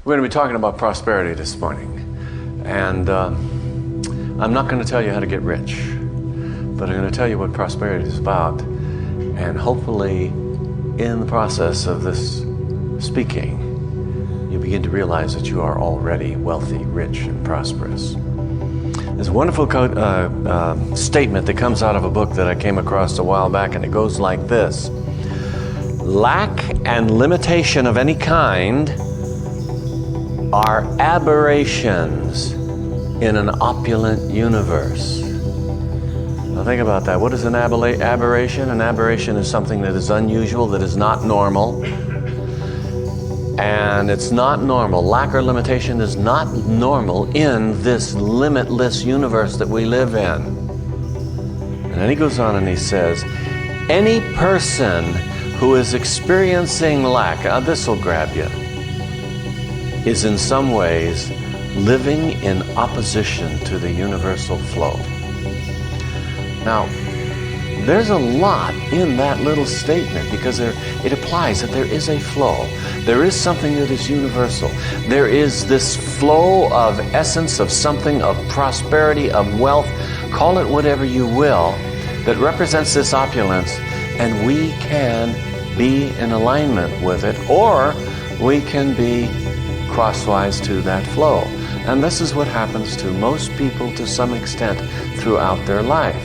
We're going to be talking about prosperity this morning. And I'm not going to tell you how to get rich, but I'm going to tell you what prosperity is about. And hopefully, in the process of this speaking, you begin to realize that you are already wealthy, rich, and prosperous. There's a wonderful statement that comes out of a book that I came across a while back, and it goes like this: lack and limitation of any kind are aberrations in an opulent universe. Now think about that. What is an aberration? An aberration is something that is unusual, that is not normal. And it's not normal. Lack or limitation is not normal in this limitless universe that we live in. And then he goes on and he says, any person who is experiencing lack, this will grab you, is in some ways living in opposition to the universal flow. Now, there's a lot in that little statement because it applies that there is a flow. There is something that is universal. There is this flow of essence of something, of prosperity, of wealth, call it whatever you will, that represents this opulence, and we can be in alignment with it, or we can be crosswise to that flow. And this is what happens to most people to some extent throughout their life.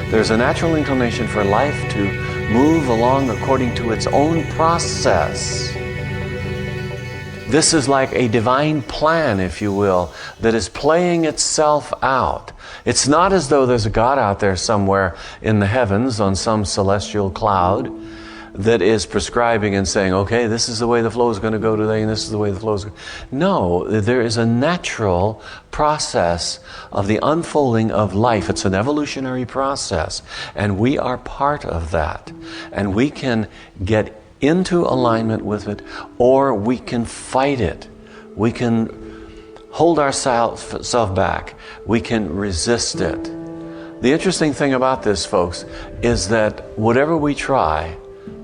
There's a natural inclination for life to move along according to its own process. This is like a divine plan, if you will, that is playing itself out. It's not as though there's a God out there somewhere in the heavens on some celestial cloud that is prescribing and saying, okay, this is the way the flow is going to go today, and this is the way the flow is going to go. No, there is a natural process of the unfolding of life. It's an evolutionary process, and we are part of that. And we can get into alignment with it, or we can fight it. We can hold ourselves back. We can resist it. The interesting thing about this, folks, is that whatever we try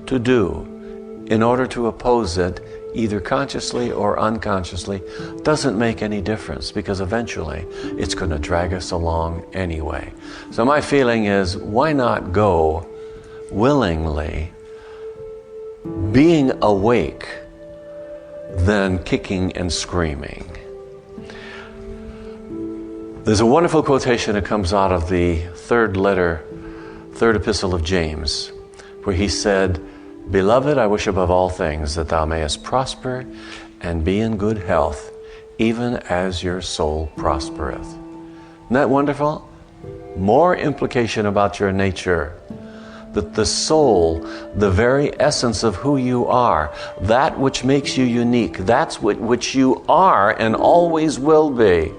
to do in order to oppose it, either consciously or unconsciously, doesn't make any difference, because eventually it's going to drag us along anyway. So my feeling is, why not go willingly, being awake, than kicking and screaming? There's a wonderful quotation that comes out of the third epistle of James, where he said, Beloved, I wish above all things that thou mayest prosper and be in good health, even as your soul prospereth. Isn't that wonderful? More implication about your nature. That the soul, the very essence of who you are, that which makes you unique, that's which you are and always will be,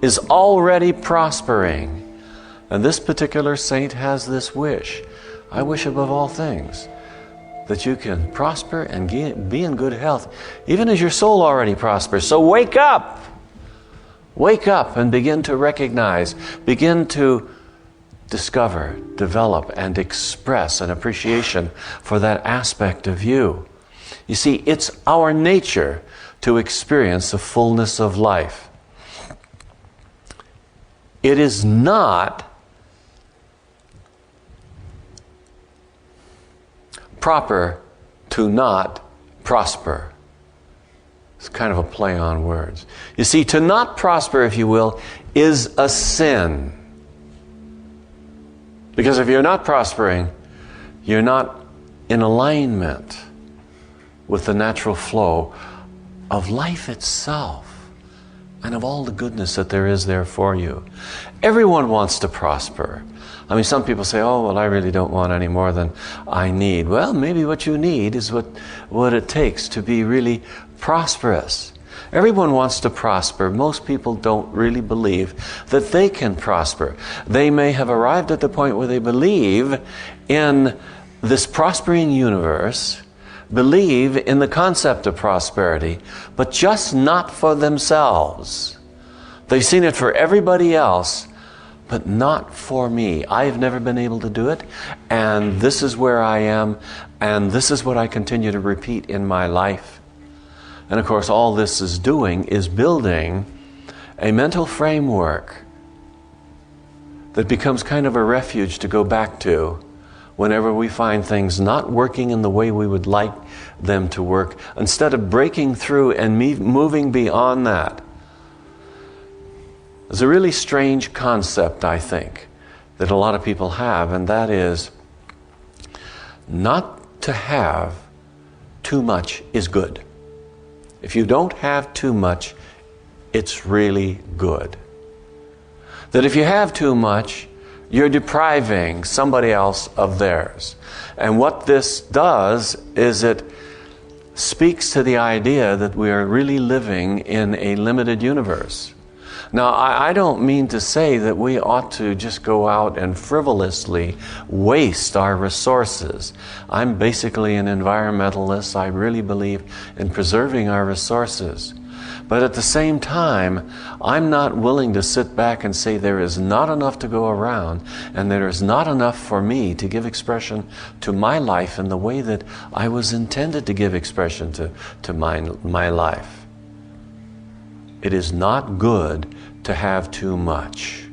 is already prospering. And this particular saint has this wish. I wish above all things that you can prosper and be in good health, even as your soul already prospers. So wake up! Wake up and begin to recognize, begin to discover, develop, and express an appreciation for that aspect of you. You see, it's our nature to experience the fullness of life. It is not proper to not prosper. It's kind of a play on words. You see, to not prosper, if you will, is a sin. Because if you're not prospering, you're not in alignment with the natural flow of life itself and of all the goodness that there is there for you. Everyone wants to prosper. I mean, some people say, oh, well, I really don't want any more than I need. Well, maybe what you need is what it takes to be really prosperous. Everyone wants to prosper. Most people don't really believe that they can prosper. They may have arrived at the point where they believe in this prospering universe, believe in the concept of prosperity, but just not for themselves. They've seen it for everybody else, but not for me. I've never been able to do it, and this is where I am, and this is what I continue to repeat in my life. And of course, all this is doing is building a mental framework that becomes kind of a refuge to go back to whenever we find things not working in the way we would like them to work, instead of breaking through and moving beyond that. There's a really strange concept, I think, that a lot of people have, and that is not to have too much is good. If you don't have too much, it's really good. That if you have too much, you're depriving somebody else of theirs. And what this does is it speaks to the idea that we are really living in a limited universe. Now, I don't mean to say that we ought to just go out and frivolously waste our resources. I'm basically an environmentalist. I really believe in preserving our resources. But at the same time, I'm not willing to sit back and say there is not enough to go around and there is not enough for me to give expression to my life in the way that I was intended to give expression to my life. It is not good to have too much.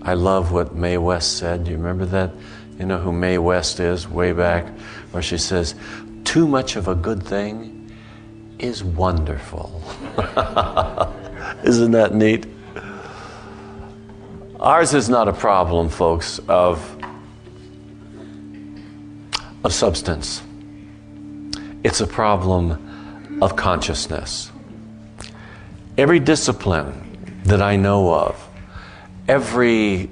I love what Mae West said. Do you remember that? You know who Mae West is, way back, where she says, too much of a good thing is wonderful. Isn't that neat? Ours is not a problem, folks, of substance. It's a problem of consciousness. Every discipline that I know of, every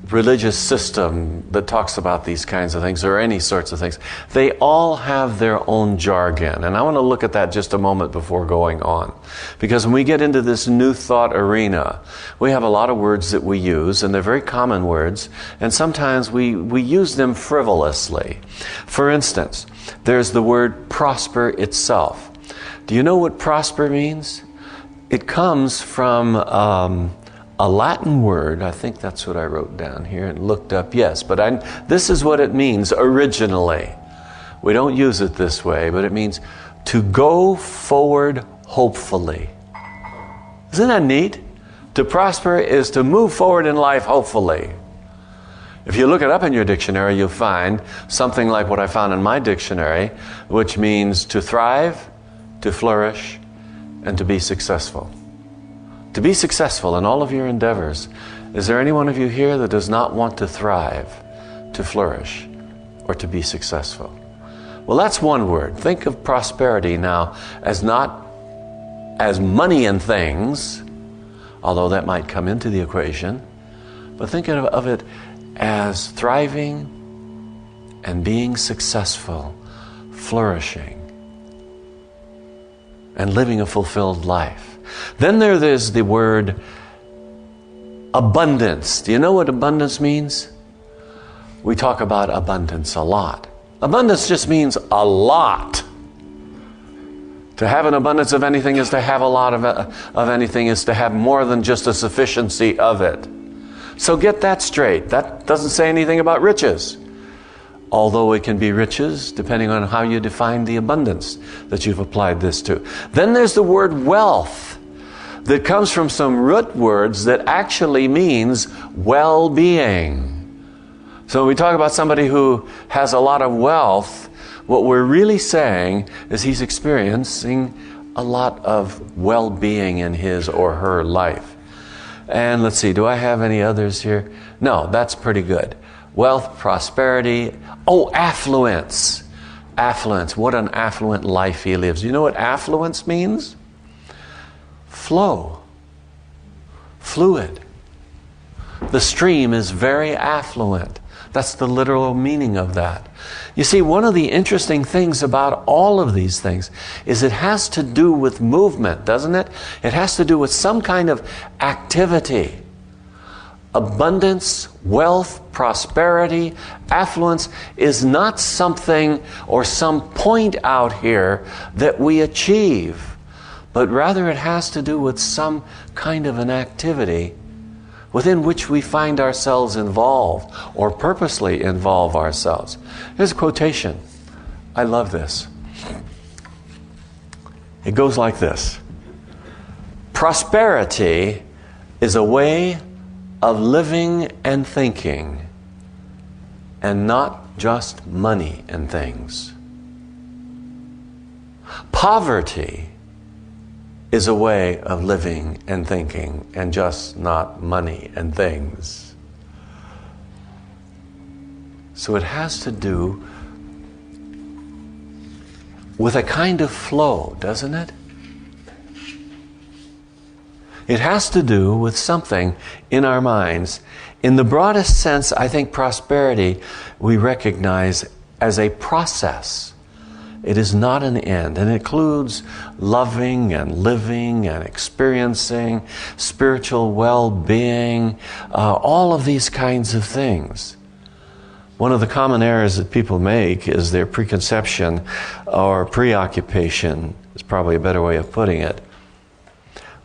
religious system that talks about these kinds of things, or any sorts of things, they all have their own jargon. And I want to look at that just a moment before going on. Because when we get into this new thought arena, we have a lot of words that we use, and they're very common words, and sometimes we use them frivolously. For instance, there's the word prosper itself. Do you know what prosper means? It comes from a Latin word. I think that's what I wrote down here and looked up. Yes, but this is what it means originally. We don't use it this way, but it means to go forward hopefully. Isn't that neat? To prosper is to move forward in life hopefully. If you look it up in your dictionary, you'll find something like what I found in my dictionary, which means to thrive, to flourish, and to be successful. To be successful in all of your endeavors. Is there any one of you here that does not want to thrive, to flourish, or to be successful? Well, that's one word. Think of prosperity now as not as money and things, although that might come into the equation, but think of it as thriving and being successful, flourishing, and living a fulfilled life. Then there's the word abundance. Do you know what abundance means? We talk about abundance a lot. Abundance just means a lot. To have an abundance of anything is to have a lot of anything, is to have more than just a sufficiency of it. So get that straight. That doesn't say anything about riches. Although it can be riches, depending on how you define the abundance that you've applied this to. Then there's the word wealth, that comes from some root words that actually means well-being. So when we talk about somebody who has a lot of wealth, what we're really saying is he's experiencing a lot of well-being in his or her life. And let's see, do I have any others here? No, that's pretty good. Wealth, prosperity. Oh, affluence. Affluence. What an affluent life he lives. You know what affluence means? Flow. Fluid. The stream is very affluent. That's the literal meaning of that. You see, one of the interesting things about all of these things is it has to do with movement, doesn't it? It has to do with some kind of activity. Abundance, wealth, prosperity, affluence is not something or some point out here that we achieve, but rather it has to do with some kind of an activity within which we find ourselves involved or purposely involve ourselves. Here's a quotation. I love this. It goes like this. Prosperity is a way of living and thinking, and not just money and things. Poverty is a way of living and thinking, and just not money and things. So it has to do with a kind of flow, doesn't it? It has to do with something in our minds. In the broadest sense, I think prosperity we recognize as a process. It is not an end, and it includes loving and living and experiencing spiritual well-being, all of these kinds of things. One of the common errors that people make is their preconception or preoccupation, is probably a better way of putting it,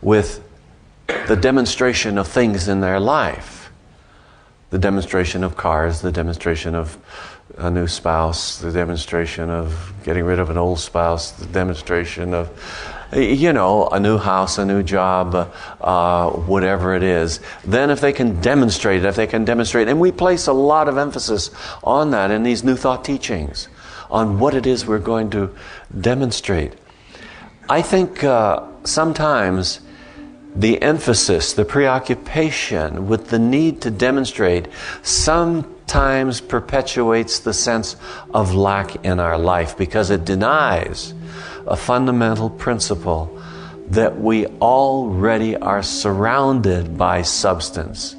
with the demonstration of things in their life. The demonstration of cars, the demonstration of a new spouse, the demonstration of getting rid of an old spouse, the demonstration of, a new house, a new job, whatever it is. Then if they can demonstrate, and we place a lot of emphasis on that in these New Thought teachings, on what it is we're going to demonstrate. I think sometimes the emphasis, the preoccupation with the need to demonstrate sometimes perpetuates the sense of lack in our life, because it denies a fundamental principle that we already are surrounded by substance.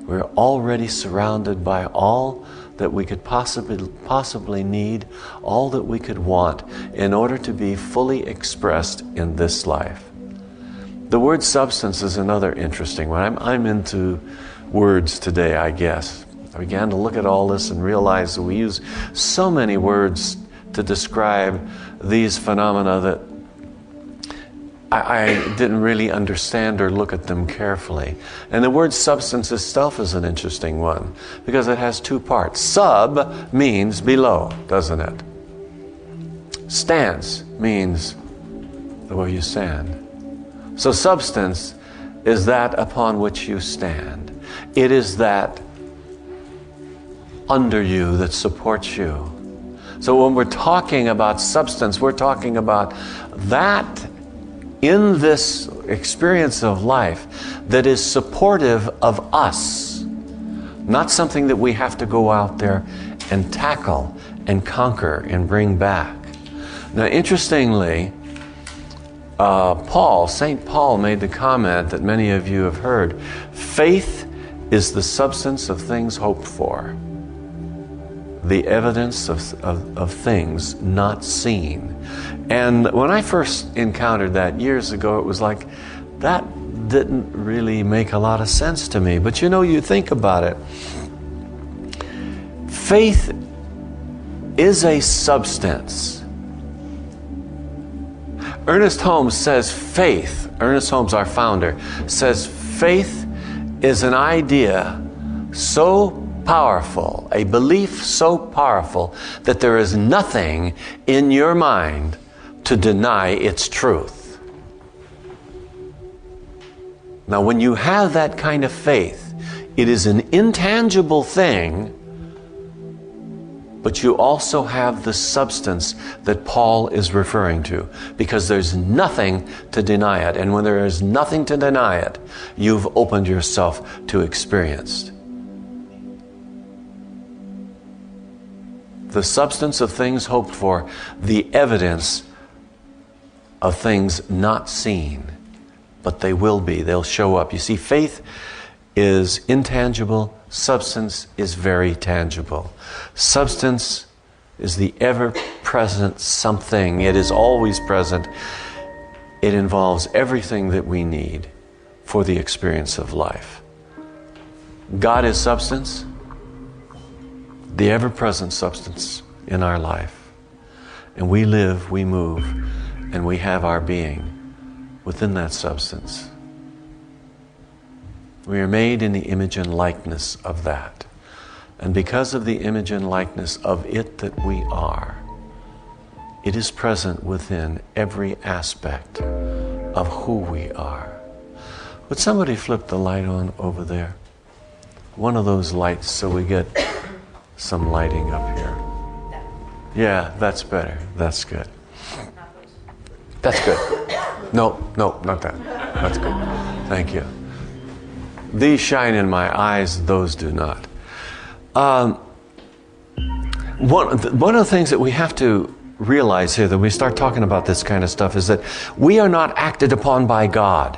We're already surrounded by all that we could possibly need, all that we could want in order to be fully expressed in this life. The word substance is another interesting one. I'm into words today, I guess. I began to look at all this and realize that we use so many words to describe these phenomena that I didn't really understand or look at them carefully. And the word substance itself is an interesting one, because it has two parts. Sub means below, doesn't it? Stance means the way you stand. So substance is that upon which you stand. It is that under you that supports you. So when we're talking about substance, we're talking about that in this experience of life that is supportive of us, not something that we have to go out there and tackle and conquer and bring back. Now, interestingly, St. Paul made the comment that many of you have heard: faith is the substance of things hoped for, the evidence of things not seen. And when I first encountered that years ago, it was like, that didn't really make a lot of sense to me. But you think about it. Faith is a substance. Ernest Holmes, our founder, says faith is an idea so powerful, a belief so powerful, that there is nothing in your mind to deny its truth. Now, when you have that kind of faith, it is an intangible thing, but you also have the substance that Paul is referring to, because there's nothing to deny it. And when there is nothing to deny it, you've opened yourself to experience. The substance of things hoped for, the evidence of things not seen, but they will be, they'll show up. You see, faith is intangible, substance is very tangible. Substance is the ever-present something. It is always present. It involves everything that we need for the experience of life. God is substance, the ever-present substance in our life. And we live, we move, and we have our being within that substance. We are made in the image and likeness of that. And because of the image and likeness of it that we are, It is present within every aspect of who we are. Would somebody flip the light on over there? One of those lights so we get some lighting up here. Yeah, that's better. That's good. That's good. No, not that. That's good. Thank you. These shine in my eyes, those do not. One of the things that we have to realize here, that we start talking about this kind of stuff, is that we are not acted upon by God.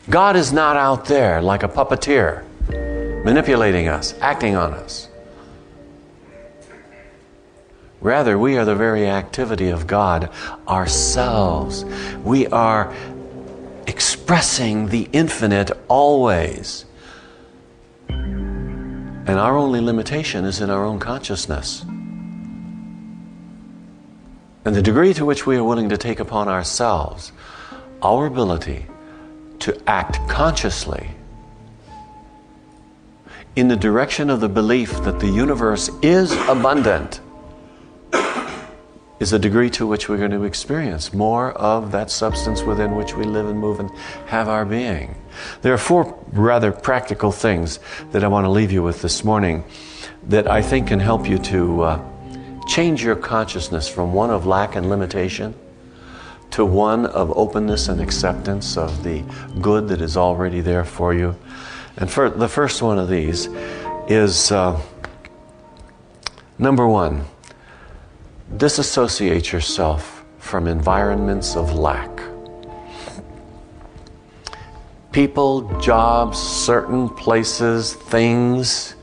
God is not out there like a puppeteer, manipulating us, acting on us. Rather, we are the very activity of God ourselves. We are expressing the infinite always. And our only limitation is in our own consciousness. And the degree to which we are willing to take upon ourselves our ability to act consciously in the direction of the belief that the universe is abundant is the degree to which we're going to experience more of that substance within which we live and move and have our being. There are 4 rather practical things that I want to leave you with this morning that I think can help you to change your consciousness from one of lack and limitation to one of openness and acceptance of the good that is already there for you. And the first one of these is number 1. Disassociate yourself from environments of lack. People, jobs, certain places, things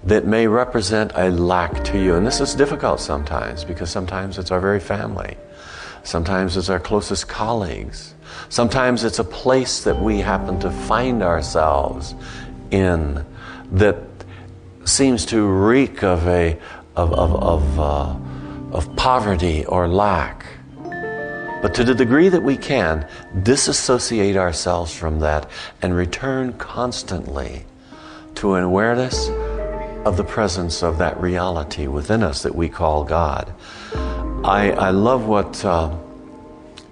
that may represent a lack to you. And this is difficult sometimes, because sometimes it's our very family. Sometimes it's our closest colleagues. Sometimes it's a place that we happen to find ourselves in that seems to reek of poverty or lack. But to the degree that we can, disassociate ourselves from that and return constantly to an awareness of the presence of that reality within us that we call God. I love what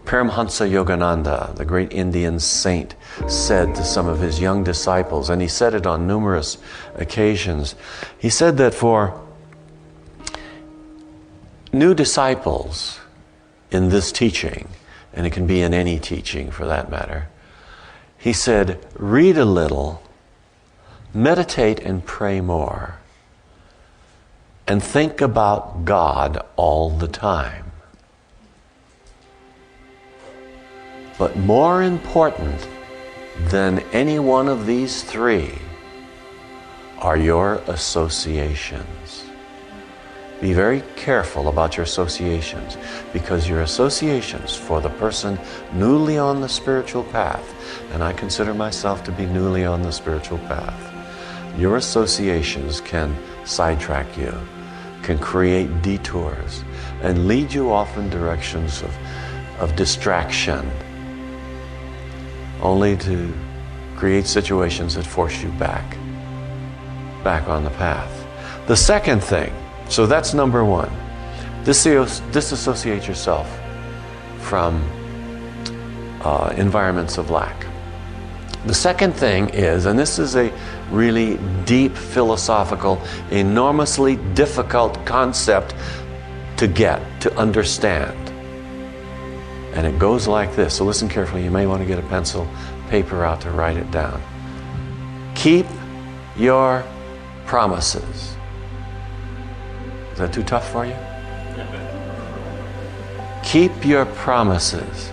Paramhansa Yogananda, the great Indian saint, said to some of his young disciples, and he said it on numerous occasions. He said that for new disciples in this teaching, and it can be in any teaching for that matter, he said, read a little, meditate and pray more, and think about God all the time. But more important than any one of these 3 are your associations. Be very careful about your associations, because your associations for the person newly on the spiritual path, and I consider myself to be newly on the spiritual path, your associations can sidetrack you, can create detours, and lead you off in directions of distraction, only to create situations that force you back on the path. The second thing, so that's number 1, disassociate yourself from environments of lack. The second thing is, and this is a really deep philosophical, enormously difficult concept to get, to understand. And it goes like this. So listen carefully. You may want to get a pencil, paper out to write it down. Keep your promises. Is that too tough for you? Keep your promises.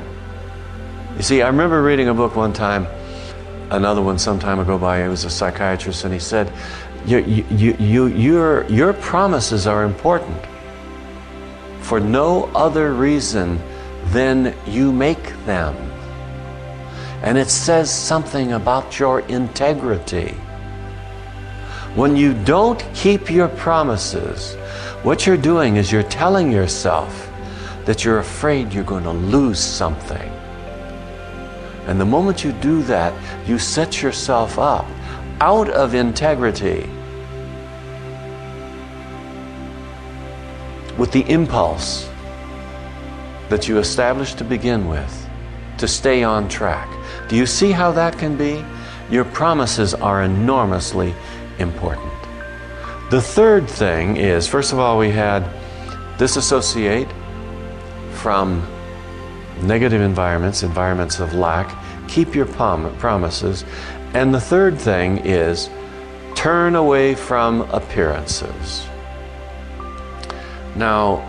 You see, I remember reading a book one time, another one some time ago by, it was a psychiatrist, and he said, your promises are important for no other reason than you make them. And it says something about your integrity. When you don't keep your promises, what you're doing is you're telling yourself that you're afraid you're going to lose something. And the moment you do that, you set yourself up out of integrity with the impulse that you established to begin with to stay on track. Do you see how that can be? Your promises are enormously important. The third thing is, first of all, we had disassociate from negative environments, environments of lack. Keep your promises. And the third thing is turn away from appearances. Now,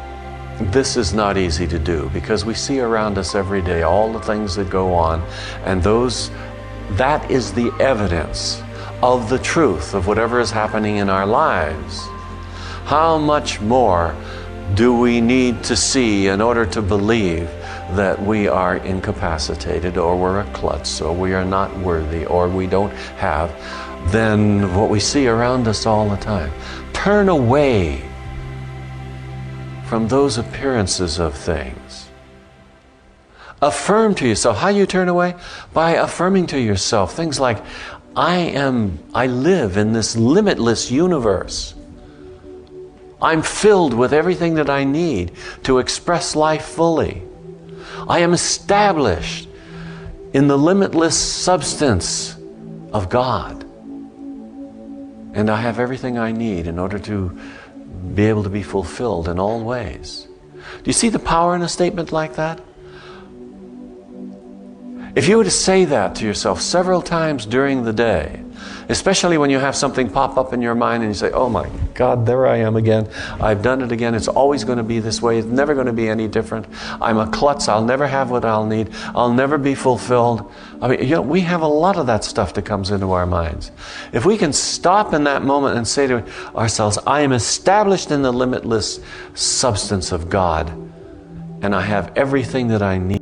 this is not easy to do because we see around us every day all the things that go on, and that is the evidence of the truth of whatever is happening in our lives. How much more do we need to see in order to believe that we are incapacitated, or we're a klutz, or we are not worthy, or we don't have, than what we see around us all the time? Turn away from those appearances of things. Affirm to yourself. How you turn away? By affirming to yourself things like, I live in this limitless universe. I'm filled with everything that I need to express life fully. I am established in the limitless substance of God. And I have everything I need in order to be able to be fulfilled in all ways. Do you see the power in a statement like that? If you were to say that to yourself several times during the day, especially when you have something pop up in your mind and you say, oh my God, there I am again. I've done it again. It's always going to be this way. It's never going to be any different. I'm a klutz. I'll never have what I'll need. I'll never be fulfilled. I mean, we have a lot of that stuff that comes into our minds. If we can stop in that moment and say to ourselves, I am established in the limitless substance of God, and I have everything that I need